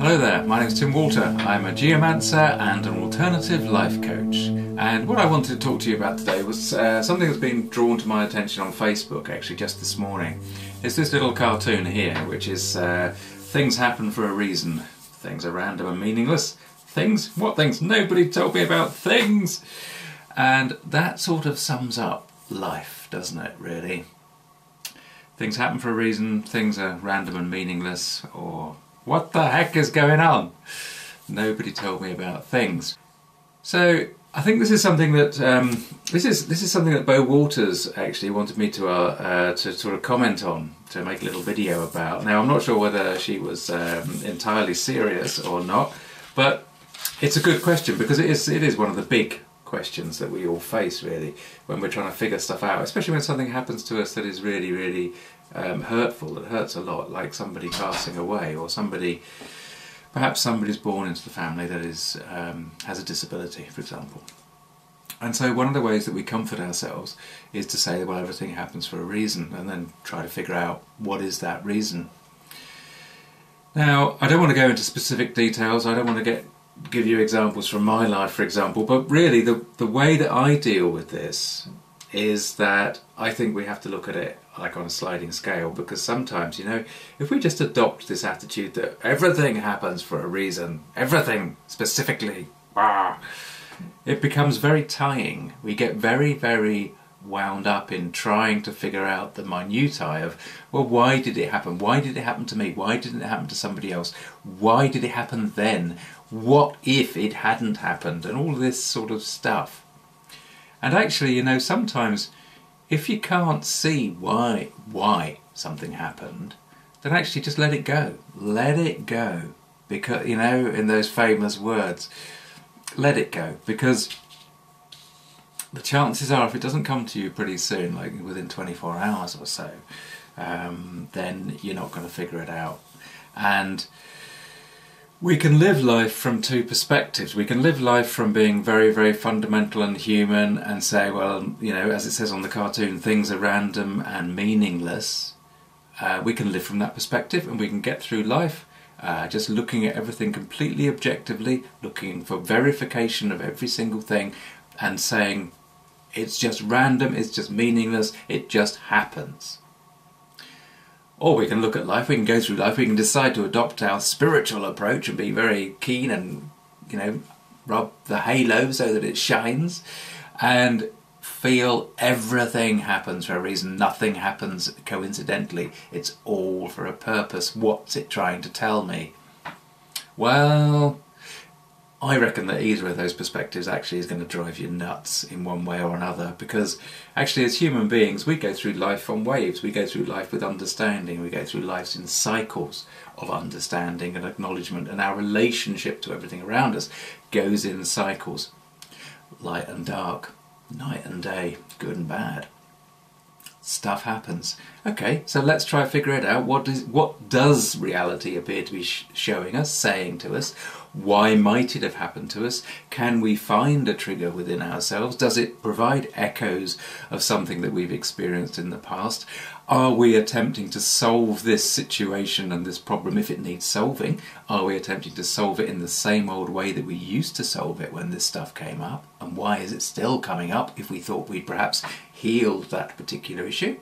Hello there, my name is Tim Walter. I'm a geomancer and an alternative life coach. And what I wanted to talk to you about today was something that's been drawn to my attention on Facebook actually just this morning. It's this little cartoon here, which is things happen for a reason. Things are random and meaningless. Things? What things? Nobody told me about things! And that sort of sums up life, doesn't it, really? Things happen for a reason, things are random and meaningless, or what the heck is going on? Nobody told me about things. So I think this is something that this is something that Bo Walters actually wanted me to sort of comment on, to make a little video about. Now I'm not sure whether she was entirely serious or not, but it's a good question because it is one of the big questions that we all face really when we're trying to figure stuff out, especially when something happens to us that is really hurtful, that hurts a lot, like somebody passing away, or perhaps somebody's born into the family that is has a disability, for example. And so one of the ways that we comfort ourselves is to say, well, everything happens for a reason, and then try to figure out what is that reason. Now, I don't want to go into specific details, I don't want to give you examples from my life, for example, but really the way that I deal with this is that I think we have to look at it like on a sliding scale, because sometimes, you know, if we just adopt this attitude that everything happens for a reason, everything specifically, it becomes very tying. We get very wound up in trying to figure out the minutiae of, well, why did it happen? Why did it happen to me? Why didn't it happen to somebody else? Why did it happen then? What if it hadn't happened? And all this sort of stuff. And actually, you know, sometimes if you can't see why something happened, then actually just let it go. Let it go. Because, you know, in those famous words, let it go. Because the chances are, if it doesn't come to you pretty soon, like within 24 hours or so, then you're not going to figure it out. And we can live life from two perspectives. We can live life from being very fundamental and human and say, well, you know, as it says on the cartoon, things are random and meaningless. We can live from that perspective, and we can get through life just looking at everything completely objectively, looking for verification of every single thing and saying, it's just random, it's just meaningless, it just happens. Or we can look at life, we can go through life, we can decide to adopt our spiritual approach and be very keen and, you know, rub the halo so that it shines and feel everything happens for a reason, nothing happens coincidentally, it's all for a purpose. What's it trying to tell me? Well, I reckon that either of those perspectives actually is going to drive you nuts in one way or another, because actually as human beings we go through life on waves, we go through life with understanding, we go through lives in cycles of understanding and acknowledgement, and our relationship to everything around us goes in cycles. Light and dark, night and day, good and bad. Stuff happens. Okay, so let's try to figure it out. What does reality appear to be showing us, saying to us? Why might it have happened to us? Can we find a trigger within ourselves? Does it provide echoes of something that we've experienced in the past? Are we attempting to solve this situation and this problem if it needs solving? Are we attempting to solve it in the same old way that we used to solve it when this stuff came up? And why is it still coming up if we thought we'd perhaps healed that particular issue?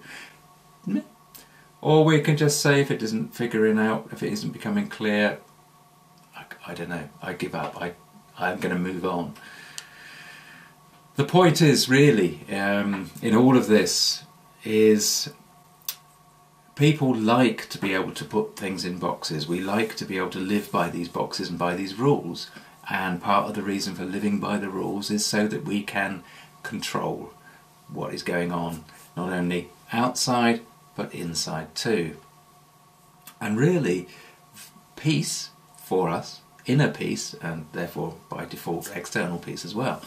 Or we can just say, if it isn't figuring out, if it isn't becoming clear, I don't know, I give up, I'm going to move on. The point is really, in all of this, is people like to be able to put things in boxes. We like to be able to live by these boxes and by these rules. And part of the reason for living by the rules is so that we can control what is going on, not only outside, but inside too. And really, peace for us, inner peace, and therefore by default external peace as well,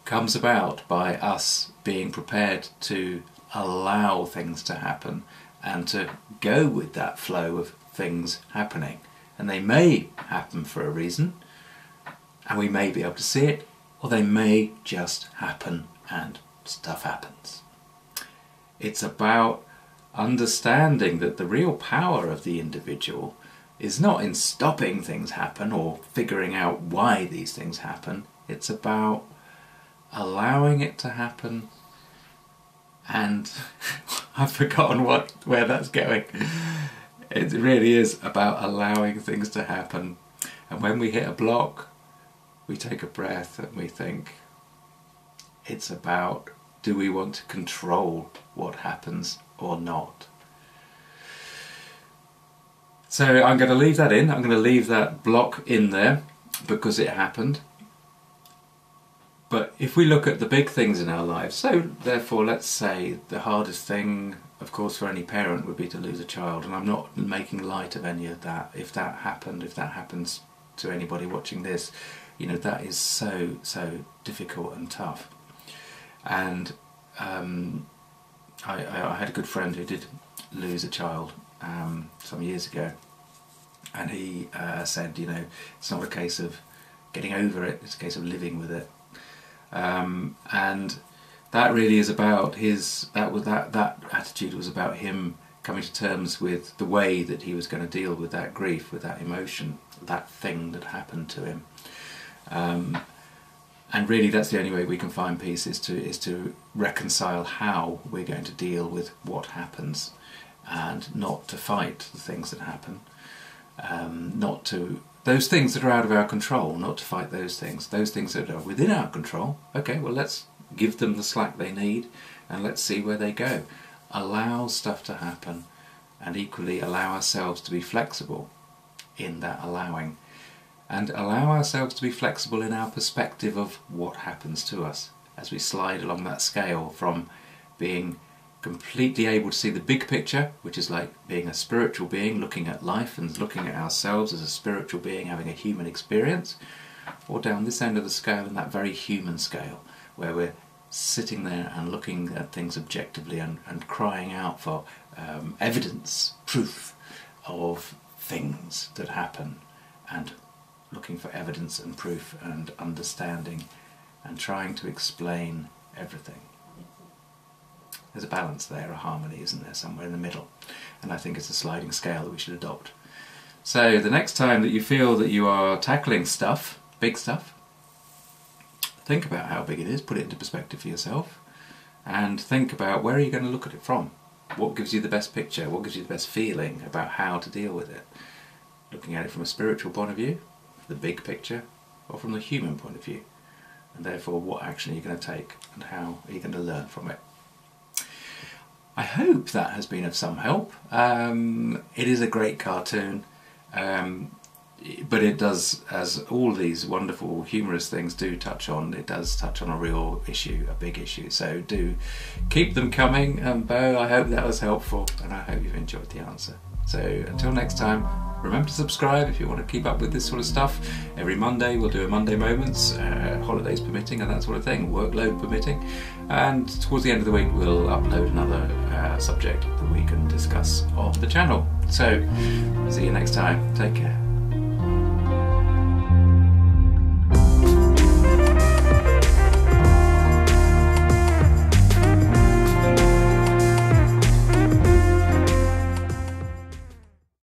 comes about by us being prepared to allow things to happen and to go with that flow of things happening. And they may happen for a reason, and we may be able to see it, or they may just happen and stuff happens. It's about understanding that the real power of the individual is not in stopping things happen or figuring out why these things happen. It's about allowing it to happen, and I've forgotten where that's going. It really is about allowing things to happen, and when we hit a block, we take a breath and we think, it's about, do we want to control what happens or not? So I'm going to leave that in. I'm going to leave that block in there because it happened. But if we look at the big things in our lives, so therefore let's say the hardest thing, of course, for any parent would be to lose a child, and I'm not making light of any of that. If that happens to anybody watching this, you know, that is so difficult and tough. And I had a good friend who did lose a child some years ago, and he said, you know, it's not a case of getting over it, it's a case of living with it. And that really is about that attitude was about him coming to terms with the way that he was going to deal with that grief, with that emotion, that thing that happened to him. And really that's the only way we can find peace, is to reconcile how we're going to deal with what happens, and not to fight the things that happen, not to those things that are out of our control, not to fight those things that are within our control. Okay, well, let's give them the slack they need and let's see where they go. Allow stuff to happen, and equally allow ourselves to be flexible in that allowing, and allow ourselves to be flexible in our perspective of what happens to us as we slide along that scale from being completely able to see the big picture, which is like being a spiritual being, looking at life and looking at ourselves as a spiritual being having a human experience, or down this end of the scale in that very human scale where we're sitting there and looking at things objectively and crying out for evidence, proof of things that happen, and looking for evidence and proof and understanding and trying to explain everything. There's a balance there, a harmony, isn't there, somewhere in the middle? And I think it's a sliding scale that we should adopt. So the next time that you feel that you are tackling stuff, big stuff, think about how big it is, put it into perspective for yourself, and think about where are you going to look at it from? What gives you the best picture? What gives you the best feeling about how to deal with it? Looking at it from a spiritual point of view, the big picture, or from the human point of view? And therefore, what action are you going to take, and how are you going to learn from it? I hope that has been of some help. It is a great cartoon, but it does, as all these wonderful humorous things do touch on, it does touch on a real issue, a big issue. So do keep them coming. Bo, I hope that was helpful, and I hope you've enjoyed the answer. So until next time, remember to subscribe if you want to keep up with this sort of stuff. Every Monday we'll do a Monday Moments, holidays permitting and that sort of thing, workload permitting. And towards the end of the week we'll upload another subject that we can discuss on the channel. So, see you next time. Take care.